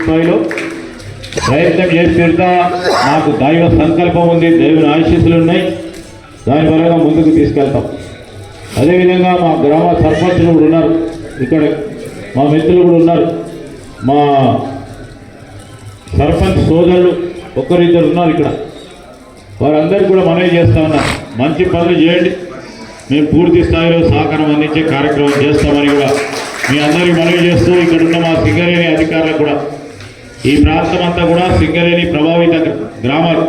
స్థాయిలో ప్రయత్నం చేసి తీరుతా నాకు దైవ సంకల్పం ఉంది, దేవుని ఆశీస్సులు ఉన్నాయి, దాని పరంగా ముందుకు తీసుకెళ్తాం. అదేవిధంగా మా గ్రామ సర్పంచులు కూడా ఉన్నారు, ఇక్కడ మా మిత్రులు కూడా ఉన్నారు, మా సర్పంచ్ సోదరులు ఒక్కరిద్దరు ఉన్నారు ఇక్కడ. వారందరికీ కూడా మనవి చేస్తూ ఉన్నారు, మంచి పనులు చేయండి, మేము పూర్తి స్థాయిలో సహకారం అందించే కార్యక్రమం చేస్తామని కూడా మీ అందరికీ మనవి చేస్తూ, ఇక్కడ ఉన్న మా సింగరేణి అధికారులకు కూడా, ఈ ప్రాంతం అంతా కూడా సింగరేణి ప్రభావిత గ్రామాలు,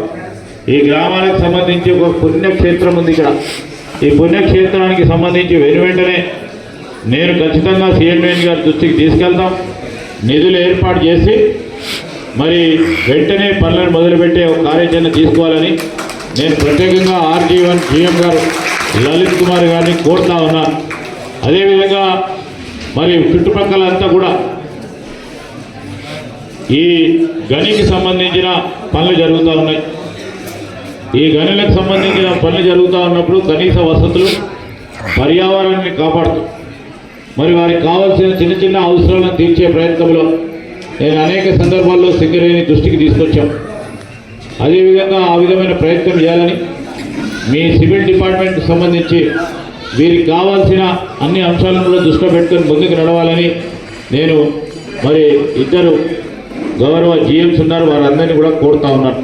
ఈ గ్రామాలకు సంబంధించి ఒక పుణ్యక్షేత్రం ఉంది ఇక్కడ. ఈ పుణ్యక్షేత్రానికి సంబంధించి వెంటనే నేను ఖచ్చితంగా సీఎంఎన్ గారి దృష్టికి తీసుకెళ్తాం, నిధులు ఏర్పాటు చేసి మరి వెంటనే పనులను మొదలుపెట్టే ఒక కార్యాచరణ తీసుకోవాలని నేను ప్రత్యేకంగా RG1 GM గారు లలిత్ కుమార్ గారిని కోరుతా ఉన్నాను. అదేవిధంగా మరి చుట్టుపక్కల అంతా కూడా ఈ గనికి సంబంధించిన పనులు జరుగుతూ ఉన్నాయి. ఈ గనులకు సంబంధించిన పనులు జరుగుతూ ఉన్నప్పుడు కనీస వసతులు, పర్యావరణాన్ని కాపాడుతూ మరి వారికి కావాల్సిన చిన్న చిన్న అవసరాలను తీర్చే ప్రయత్నంలో నేను అనేక సందర్భాల్లో సింగరేణి దృష్టికి తీసుకొచ్చాం. అదేవిధంగా ఆ విధమైన ప్రయత్నం చేయాలని, మీ సివిల్ డిపార్ట్మెంట్కి సంబంధించి వీరికి కావాల్సిన అన్ని అంశాలను కూడా దృష్టిలో పెట్టుకొని ముందుకు నడవాలని నేను మరి ఇద్దరు గౌరవ GMs ఉన్నారు, వారందరినీ కూడా కోరుతా ఉన్నాను.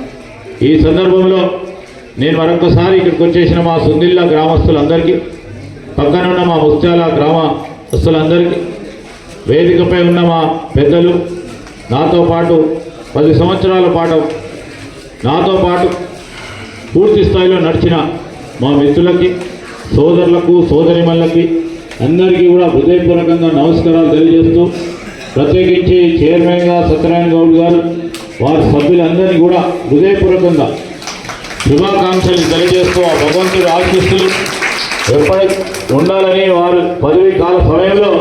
ఈ సందర్భంలో నేను మరొకసారి ఇక్కడికి వచ్చేసిన మా సుందిల్లా గ్రామస్తులందరికీ, పక్కన ఉన్న మా ముత్యాల గ్రామస్తులందరికీ, వేదికపై ఉన్న మా పెద్దలు, నాతో పాటు 10 సంవత్సరాల పాటు నాతో పాటు పూర్తి స్థాయిలో నడిచిన మా మిత్రులకి, సోదరులకు, సోదరిమణులకి అందరికీ కూడా హృదయపూర్వకంగా నమస్కారాలు తెలియజేస్తూ, ప్రత్యేకించి చైర్మన్గా సత్యనారాయణ గౌడ్ గారు, వారి సభ్యులందరినీ కూడా హృదయపూర్వకంగా శుభాకాంక్షలు తెలియజేస్తూ, ఆ భగవంతుడి ఆశీస్సులు ఎప్పటికీ ఉండాలని, వారు పదవీ కాల సమయంలో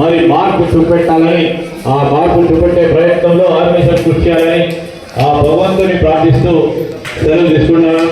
మరి మార్పు చూపెట్టాలని, ఆ మార్పు చూపెట్టే ప్రయత్నంలో ఆర్మీషన్ కృషి చేయాలని ఆ భగవంతుని ప్రార్థిస్తూ సెలవు తీసుకున్నాను.